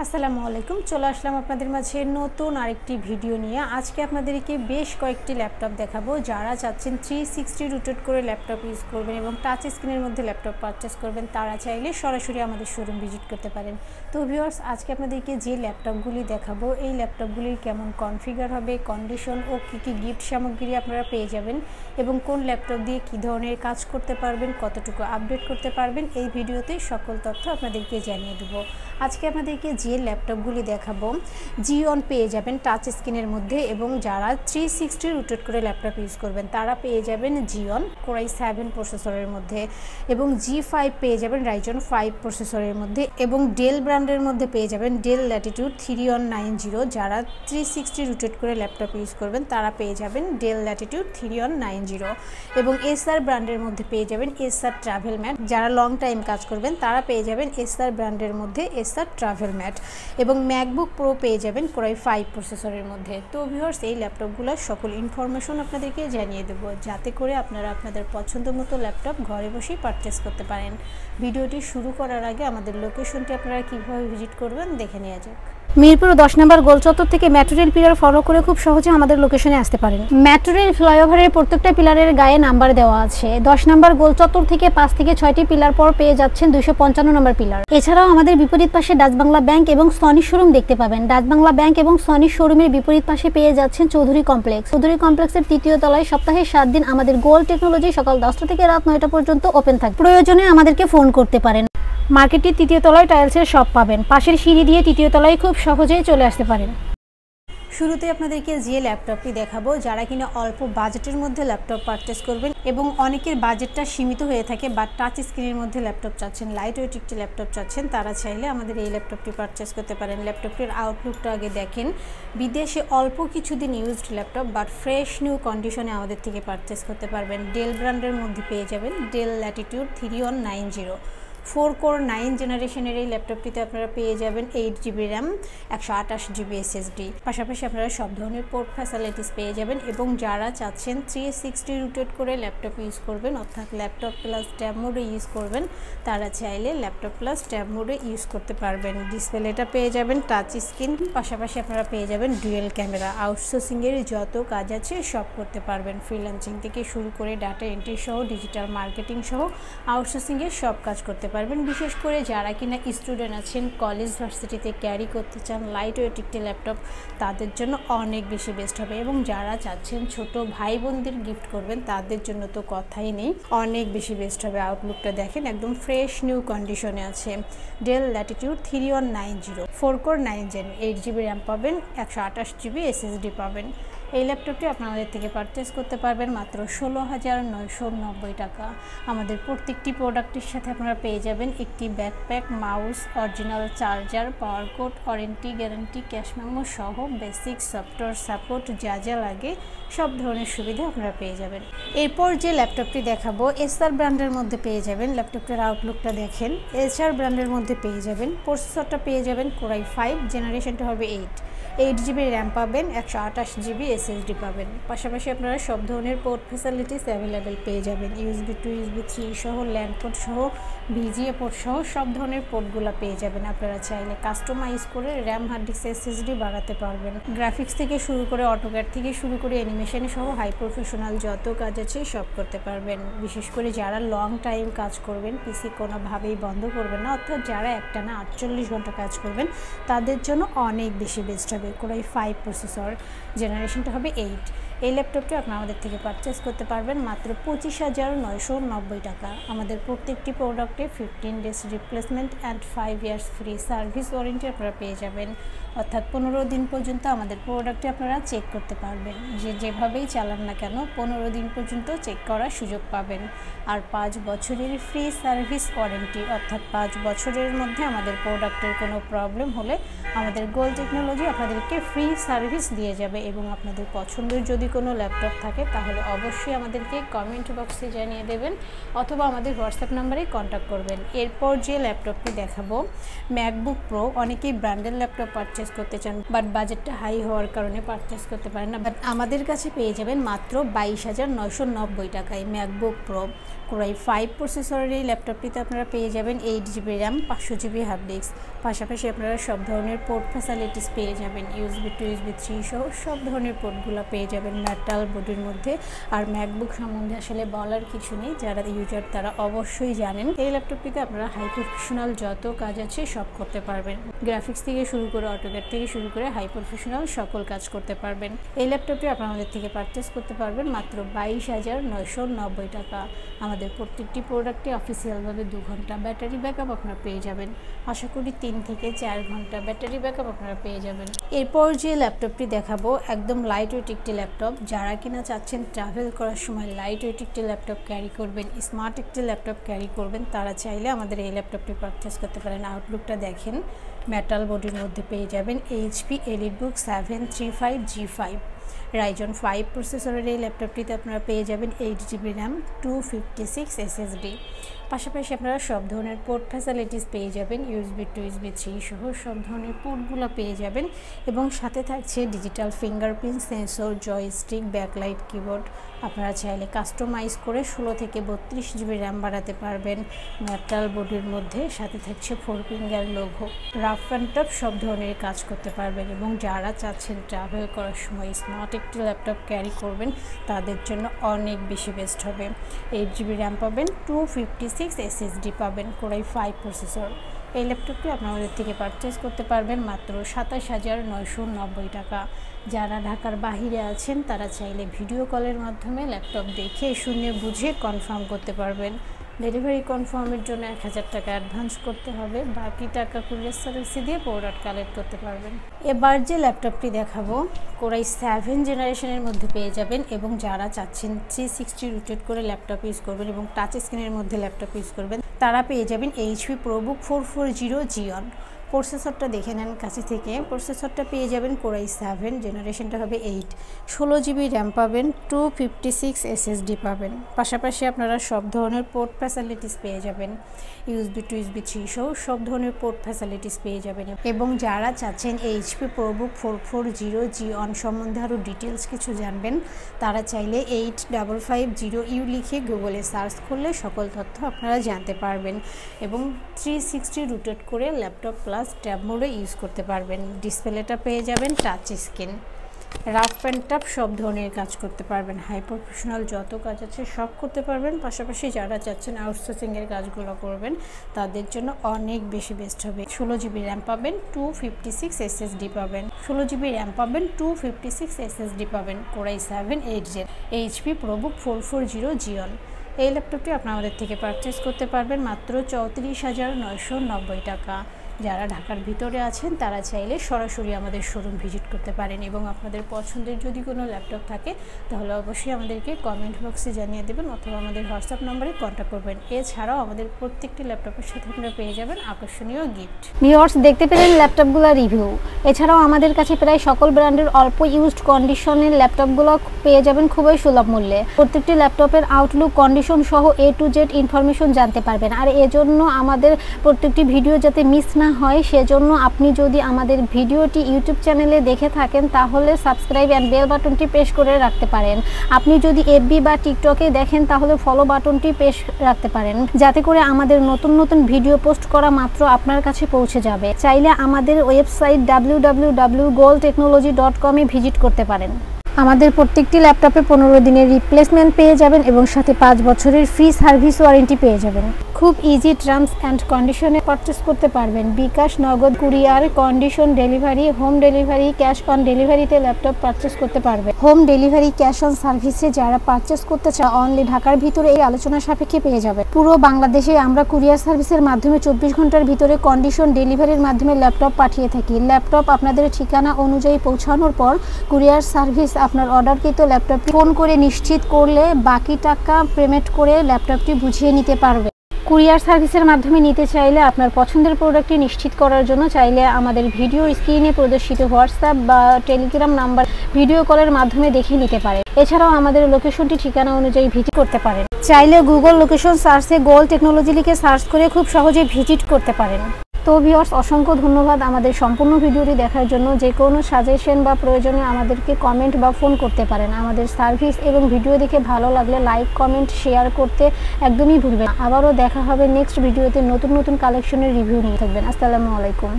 আসসালামু আলাইকুম। চলে আসলাম আপনাদের মাঝে নতুন আরেকটি ভিডিও নিয়ে। আজকে আপনাদেরকে বেশ কয়েকটি ল্যাপটপ দেখাবো। যারা চাচ্ছেন 360 রোটেট করে ল্যাপটপ ইউজ করবেন এবং টাচ স্ক্রিনের মধ্যে ল্যাপটপ পারচেস করবেন, তারা চাইলে সরাসরি আমাদের শোরুম ভিজিট করতে পারেন। তো ভিউয়ার্স, আজকে আপনাদেরকে যে ল্যাপটপগুলি দেখাবো, এই ল্যাপটপগুলির কেমন কনফিগার হবে, কন্ডিশন ও কী কী গিফট সামগ্রী আপনারা পেয়ে যাবেন এবং কোন ল্যাপটপ দিয়ে কী ধরনের কাজ করতে পারবেন, কতটুকু আপডেট করতে পারবেন, এই ভিডিওতে সকল তথ্য আপনাদেরকে জানিয়ে দেবো। আজকে আপনাদেরকে যে ল্যাপটপগুলি দেখাবো, জিওন পেয়ে যাবেন টাচ স্ক্রিনের মধ্যে, এবং যারা 360 রোটেট করে ল্যাপটপ ইউজ করবেন তারা পেয়ে যাবেন জিওন কোরাই 7 প্রসেসরের মধ্যে, এবং G5 পেয়ে যাবেন রাইজন 5 প্রসেসরের মধ্যে, এবং ডেল ব্র্যান্ডের মধ্যে পেয়ে যাবেন ডেল ল্যাটিটিউড 3190। যারা 360 রোটেট করে ল্যাপটপ ইউজ করবেন তারা পেয়ে যাবেন ডেল ল্যাটিটিউড 3190, এবং এসআর ব্র্যান্ডের মধ্যে পেয়ে যাবেন এসআর ট্রাভেল ম্যাট। যারা লং টাইম কাজ করবেন তারা পেয়ে যাবেন এসআর ব্র্যান্ডের মধ্যে এসআর ট্রাভেল ম্যাট, এবং ম্যাকবুক প্রো পেয়ে যাবেন কোরাই 5 প্রসেসরের মধ্যে। তো ভিউয়ার্স, এই ল্যাপটপগুলোর সকল ইনফরমেশন আপনাদেরকে জানিয়ে দেবো, যাতে করে আপনারা আপনাদের পছন্দ মতো ল্যাপটপ ঘরে বসেই পারচেস করতে পারেন। ভিডিওটি শুরু করার আগে আমাদের লোকেশনটি আপনারা কীভাবে ভিজিট করবেন দেখে নেওয়া যাক। মিরপুর 10 নম্বর গোলচত্বর থেকে মেট্রো রেল পিলার ফলো করে খুব সহজে আমাদের লোকেশনে আসতে পারেন। মেট্রো রেল ফ্লাইওভারের প্রত্যেকটা পিলারের গায়ে নাম্বার দেওয়া আছে। 10 নম্বর গোলচত্বর থেকে 5 থেকে 6টি পিলার পর পেয়ে যাচ্ছেন 255 নম্বর পিলার। এছাড়াও আমাদের বিপরীত পাশে ডাচ বাংলা ব্যাংক এবং সনি শোরুম দেখতে পাবেন। ডাচ বাংলা ব্যাংক এবং সনি শোরুমের বিপরীত পাশে পেয়ে যাচ্ছেন চৌধুরী কমপ্লেক্স। চৌধুরী কমপ্লেক্সের 3য় তলায় সপ্তাহে 7 দিন আমাদের গোল্ড টেকনোলজি সকাল 10টা থেকে রাত 9টা পর্যন্ত ওপেন থাকে। প্রয়োজনে আমাদেরকে ফোন করতে পারেন। মার্কেটটির 3য় তলায় টাইলসের শপ পাবেন। পাশের সিঁড়ি দিয়ে 3য় তলায় খুব সহজেই চলে আসতে পারেন। শুরুতে আপনাদেরকে যে ল্যাপটপটি দেখাবো, যারা কিনা অল্প বাজেটের মধ্যে ল্যাপটপ পারচেস করবেন, এবং অনেকের বাজেটটা সীমিত হয়ে থাকে বা টাচ স্ক্রিনের মধ্যে ল্যাপটপ চাচ্ছেন, লাইট ওয়েট একটি ল্যাপটপ চাচ্ছেন, তারা চাইলে আমাদের এই ল্যাপটপটি পারচেস করতে পারেন। ল্যাপটপটির আউটলুকটা আগে দেখেন। বিদেশে অল্প কিছুদিন used laptop but fresh new কন্ডিশনে আমাদের থেকে পারচেস করতে পারবেন। ডেল ব্র্যান্ডের মধ্যে পেয়ে যাবেন ডেল ল্যাটিটিউড 3190। 4 কোর 9 জেনারেশনের এই ল্যাপটপটিতে আপনারা পেয়ে যাবেন 8GB র্যাম, 128GB SSD। পাশাপাশি আপনারা সব ধরনের পোর্ট ফ্যাসিলিটিস পেয়ে যাবেন। এবং যারা চাচ্ছেন 360 রোটেট করে ল্যাপটপ ইউজ করবেন, অর্থাৎ ল্যাপটপ প্লাস ট্যাব মোডে ইউজ করবেন, তারা চাইলে ল্যাপটপ প্লাস ট্যাব মোডে ইউজ করতে পারবেন। ডিসপ্লেটা পেয়ে যাবেন টাচ স্ক্রিন, পাশাপাশি আপনারা পেয়ে যাবেন ডুয়েল ক্যামেরা। আউটসোর্সিংয়ের যত কাজ আছে সব করতে পারবেন, ফ্রিল্যান্সিং থেকে শুরু করে ডাটা এন্ট্রি সহ ডিজিটাল মার্কেটিং সহ আউটসোর্সিংয়ের সব কাজ করতে পারবেন। বিশেষ করে যারা কিনা স্টুডেন্ট আছেন, কলেজ ভার্সিটিতে ক্যারি করতে চান লাইট ওয়েট একটি ল্যাপটপ, তাদের জন্য অনেক বেশি বেস্ট হবে। এবং যারা চাচ্ছেন ছোট ভাই বোনদের গিফট করবেন, তাদের জন্য তো কথাই নেই, অনেক বেশি বেস্ট হবে। আউটলুকটা দেখেন, একদম ফ্রেশ নিউ কন্ডিশনে আছে। Dell Latitude 3190, 4 core 9 gen, 8GB RAM পাবেন, 128GB SSD পাবেন। এই ল্যাপটপটি আপনাদের থেকে পারচেস করতে পারবেন মাত্র 16,990 টাকা। আমাদের প্রত্যেকটি প্রোডাক্টের সাথে আপনারা পেয়ে যাবেন একটি backpack, mouse, original charger, power cord, warranty guarantee, cash memo সহ বেসিক সফটওয়্যার সাপোর্ট, যা যা লাগে সব ধরনের সুবিধা আপনারা পেয়ে যাবেন। এরপর যে ল্যাপটপটি দেখাবো, এসআর ব্র্যান্ডের মধ্যে পেয়ে যাবেন। ল্যাপটপটার আউটলুকটা দেখেন। এসআর ব্র্যান্ডের মধ্যে পেয়ে যাবেন, প্রসেসরটা পেয়ে যাবেন কোরাই 5, জেনারেশনটা হবে 8GB র্যাম পাবেন, 128GB SSD পাবেন। পাশাপাশি আপনারা সব ধরনের পোর্ট ফ্যাসিলিটিস অ্যাভেলেবেল পেয়ে যাবেন। USB টু USB 3 সহ, ল্যান্ড পোর্ট সহ, VGA পোর্ট সহ সব ধরনের পোর্টগুলো পেয়ে যাবেন। আপনারা চাইলে কাস্টমাইজ করে র্যাম, হার্ড ডিস্ক, SSD বাড়াতে পারবেন। গ্রাফিক্স থেকে শুরু করে অটোক্যাড থেকে শুরু করে অ্যানিমেশন সহ হাই প্রফেশনাল যত কাজ আছে সব করতে পারবেন। বিশেষ করে যারা লং টাইম কাজ করবেন, পিসি কোনোভাবেই বন্ধ করবেন না, অর্থাৎ যারা একটানা 48 ঘন্টা কাজ করবেন, তাদের জন্য অনেক বেশি বেস্ট হবে। কোরাই 5 প্রসেসর, জেনারেশনটা হবে 8। এই ল্যাপটপটি আপনারা আমাদের থেকে পারচেস করতে পারবেন মাত্র 25,990 টাকা। আমাদের প্রত্যেকটি প্রোডাক্টে 15 days replacement and 5 years free service warranty আপনারা পেয়ে যাবেন। অর্থাৎ 15 দিন পর্যন্ত আমাদের প্রোডাক্টটি আপনারা চেক করতে পারবেন। যেভাবেই চালান না কেন 15 দিন পর্যন্ত চেক করার সুযোগ পাবেন। আর 5 বছরের ফ্রি সার্ভিস ওয়ারেন্টি, অর্থাৎ 5 বছরের মধ্যে আমাদের প্রোডাক্টের কোনো প্রবলেম হলে আমাদের গোল্ড টেকনোলজি আপনাদেরকে ফ্রি সার্ভিস দিয়ে যাবে। এবং আপনাদের পছন্দের যদি কোনো ল্যাপটপ থাকে তাহলে অবশ্যই আমাদেরকে কমেন্ট বক্সে জানিয়ে দেবেন, অথবা আমাদের হোয়াটসঅ্যাপ নাম্বারে কন্ট্যাক্ট করবেন। এরপর যে ল্যাপটপটি দেখাবো, ম্যাকবুক প্রো। অনেকেই ব্র্যান্ডের ল্যাপটপ পারচেস করতে চান বাট বাজেটটা হাই হওয়ার কারণে পারচেস করতে পারেন না, বাট আমাদের কাছে পেয়ে যাবেন মাত্র 22,990 টাকায় ম্যাকবুক প্রো কোরাই 5 প্রসেসরের এই ল্যাপটপটিতে আপনারা পেয়ে যাবেন 8GB RAM, 500GB hard disk. পাশাপাশি আপনারা সব ধরনের পোর্ট ফ্যাসিলিটিস পেয়ে যাবেন, USB টু USB 3 সহ সব ধরনের পোর্টগুলো পেয়ে যাবেন মেটাল বডির মধ্যে। আর ম্যাকবুক সম্বন্ধে আসলে বলার কিছু নেই, যারা ইউজার তারা অবশ্যই জানেন। এই ল্যাপটপটিতে আপনারা হাই প্রফেশনাল যত কাজ আছে সব করতে পারবেন, গ্রাফিক্স থেকে শুরু করে অটোক্যাড থেকে শুরু করে হাই প্রফেশনাল সকল কাজ করতে পারবেন। এই ল্যাপটপটি আপনারা আমাদের থেকে পারচেস করতে পারবেন মাত্র 22,990 টাকা। আমাদের প্রত্যেকটি প্রোডাক্টে অফিসিয়ালভাবে 2 ঘন্টা ব্যাটারি ব্যাকআপ আপনারা পেয়ে যাবেন। আশা করি 3 থেকে 4 ঘন্টা ব্যাটারি ব্যাকআপ আপনারা পেয়ে যাবেন। এরপর যে ল্যাপটপটি দেখাবো একদম লাইট ওয়েট একটি ল্যাপটপ। যারা কিনা চাচ্ছেন ট্রাভেল করার সময় লাইট ওয়েট একটি ল্যাপটপ ক্যারি করবেন, স্মার্ট একটি ল্যাপটপ ক্যারি করবেন, তারা চাইলে আমাদের এই ল্যাপটপটি পারচেস করতে পারেন। আউটলুকটা দেখেন, মেটাল বডির মধ্যে পেয়ে যাবেন HP EliteBook 735G5 Ryzen 5 প্রসেসরের এই ল্যাপটপটিতে আপনারা পেয়ে যাবেন 8GB র্যাম, 256 SSD। পাশাপাশি আপনারা সব ধরনের পোর্ট ফ্যাসিলিটিস পেয়ে যাবেন, USB টু USB 3 সহ সব ধরনের পোর্টগুলো পেয়ে যাবেন। এবং সাথে থাকছে digital fingerprint sensor, joystick, backlight keyboard. আপনারা চাইলে কাস্টমাইজ করে 16 থেকে 32GB র্যাম বাড়াতে পারবেন মেটাল বডির মধ্যে। সাথে থাকছে 4 finger logo. Rough and tough সব ধরনের কাজ করতে পারবেন। এবং যারা চাচ্ছেন ট্রাভেল করার সময় স্মার্ট একটি ল্যাপটপ ক্যারি করবেন, তাদের জন্য অনেক বেশি বেস্ট হবে। 8GB র্যাম পাবেন, 256 SSD পাবেন, কোরাই 5 প্রসেসর। এই ল্যাপটপটি আপনারা আমাদের থেকে পারচেস করতে পারবেন মাত্র 27,990 টাকা। যারা ঢাকার বাহিরে আছেন তারা চাইলে ভিডিও কলের মাধ্যমে ল্যাপটপ দেখে শুনে বুঝে কনফার্ম করতে পারবেন। ডেলিভারি কনফার্মের জন্য 1000 টাকা অ্যাডভান্স করতে হবে, বাকি টাকা কুরিয়ার সার্ভিসে দিয়ে প্রোডাক্ট কালেক্ট করতে পারবেন। এবার যে ল্যাপটপটি দেখাবো কোরাই 7 জেনারেশনের মধ্যে পেয়ে যাবেন। এবং যারা চাচ্ছেন 360 রোটেট করে ল্যাপটপ ইউজ করবেন এবং টাচ স্ক্রিনের মধ্যে ল্যাপটপ ইউজ করবেন, তারা পেয়ে যাবেন HP ProBook 440 Xeon। প্রসেসরটা দেখে নেন কাছে থেকে। প্রসেসরটা পেয়ে যাবেন কোরাই 7, জেনারেশনটা হবে 8, 16GB র্যাম পাবেন, 256 SSD পাবেন। পাশাপাশি আপনারা সব ধরনের পোর্ট ফ্যাসিলিটিস পেয়ে যাবেন, USB টু USB 3 সহ সব ধরনের পোর্ট ফ্যাসিলিটিস পেয়ে যাবেন। এবং যারা চাচ্ছেন HP ProBook 440 Xeon সম্বন্ধে আরও ডিটেলস কিছু জানবেন, তারা চাইলে 8550U লিখে গুগলে সার্চ করলে সকল তথ্য আপনারা জানতে পারবেন। এবং 360 রোটেট করে ল্যাপটপ প্লাস ট্যাব মোডে ইউজ করতে পারবেন। ডিসপ্লেটা পেয়ে যাবেন touch screen. Rough and tough সব ধরনের কাজ করতে পারবেন, হাই প্রফেশনাল যত কাজ আছে সব করতে পারবেন। পাশাপাশি যারা চাচ্ছেন আউটসোর্সিংয়ের কাজগুলো করবেন, তাদের জন্য অনেক বেশি বেস্ট হবে। 16GB র্যাম পাবেন, 256 SSD পাবেন, 16GB র্যাম পাবেন, 256 SSD পাবেন, core i 7 8Gen HP ProBook 440 Xeon। এই ল্যাপটপটি আপনারা আমাদের থেকে পারচেস করতে পারবেন মাত্র 34,990 টাকা। যারা ঢাকার ভিতরে আছেন তারা চাইলে সরাসরি আমাদের শোরুম ভিজিট করতে পারেন। এবং আপনাদের পছন্দের যদি কোনো ল্যাপটপ থাকে তাহলে অবশ্যই আমাদেরকে কমেন্ট বক্সে জানিয়ে দেবেন অথবা আমাদের হোয়াটসঅ্যাপ নম্বরে কন্ট্যাক্ট করবেন। এছাড়াও আমাদের প্রত্যেকটি ল্যাপটপের সাথে আপনারা পেয়ে যাবেন আকর্ষণীয় গিফট। ভিউয়ার্স, দেখতে পেলেন ল্যাপটপগুলোর রিভিউ। এছাড়াও আমাদের কাছে প্রায় সকল ব্র্যান্ডের অল্প ইউজড কন্ডিশনের ল্যাপটপগুলো পেয়ে যাবেন খুবই সুলভ মূল্যে। প্রত্যেকটি ল্যাপটপের আউটলুক, কন্ডিশন সহ A to Z ইনফরমেশন জানতে পারবেন। আর এজন্য আমাদের প্রত্যেকটি ভিডিও যাতে মিস না হয় সেজন্য আপনি যদি আমাদের ভিডিওটি ইউটিউব চ্যানেলে দেখে থাকেন তাহলে সাবস্ক্রাইব অ্যান্ড বেল বাটনটি প্রেস করে রাখতে পারেন। আপনি যদি FB বা টিকটকে দেখেন তাহলে ফলো বাটনটি প্রেস রাখতে পারেন, যাতে করে আমাদের নতুন নতুন ভিডিও পোস্ট করা মাত্র আপনার কাছে পৌঁছে যাবে। চাইলে আমাদের ওয়েবসাইট www.goldtechnology.com এ ভিজিট করতে পারেন। আমাদের প্রত্যেকটি ল্যাপটপে 15 দিনের রিপ্লেসমেন্ট পেয়ে যাবেন এবং সাথে 5 বছরের ফ্রি সার্ভিস ওয়ারেন্টি পেয়ে যাবেন। খুব ইজি টার্মস অ্যান্ড কন্ডিশনে পারচেস করতে পারবেন। বিকাশ, নগদ, courier, condition delivery, home delivery, cash on ডেলিভারিতে ল্যাপটপ পারচেস করতে পারবেন। হোম ডেলিভারি, ক্যাশ অন সার্ভিসে যারা পারচেস করতে চায় অনলি ঢাকার ভিতরে এই আলোচনা সাপেক্ষে পেয়ে যাবে। পুরো বাংলাদেশে আমরা কুরিয়ার সার্ভিসের মাধ্যমে 24 ঘন্টার ভিতরে কন্ডিশন ডেলিভারির মাধ্যমে ল্যাপটপ পাঠিয়ে থাকি। ল্যাপটপ আপনাদের ঠিকানা অনুযায়ী পৌঁছানোর পর কুরিয়ার সার্ভিস আপনার অর্ডারকৃত ল্যাপটপ ফোন করে নিশ্চিত করলে বাকি টাকা পেমেন্ট করে ল্যাপটপটি বুঝিয়ে নিতে পারবে। কুরিয়ার সার্ভিসের মাধ্যমে নিতে চাইলে আপনার পছন্দের প্রোডাক্টটি নিশ্চিত করার জন্য চাইলে আমাদের ভিডিও স্ক্রিনে প্রদর্শিত হোয়াটসঅ্যাপ বা টেলিগ্রাম নাম্বার ভিডিও কলের মাধ্যমে দেখে নিতে পারেন। এছাড়াও আমাদের লোকেশনটি ঠিকানা অনুযায়ী ভিজিট করতে পারেন। চাইলে গুগল লোকেশন সার্চে গোল্ড টেকনোলজি লিখে সার্চ করে খুব সহজে ভিজিট করতে পারেন। তো তো ভিউয়ার্স, অসংখ্য ধন্যবাদ আমাদের সম্পূর্ণ ভিডিওটি দেখার জন্য। যে কোনো সাজেশন বা প্রয়োজনে আমাদেরকে কমেন্ট বা ফোন করতে পারেন। আমাদের সার্ভিস এবং ভিডিও দেখে ভালো লাগলে লাইক, কমেন্ট, শেয়ার করতে একদমই ভুলবেন না। আবারও দেখা হবে নেক্সট ভিডিওতে নতুন নতুন কালেকশনের রিভিউ নিয়ে। থাকবেন। আসসালামু আলাইকুম।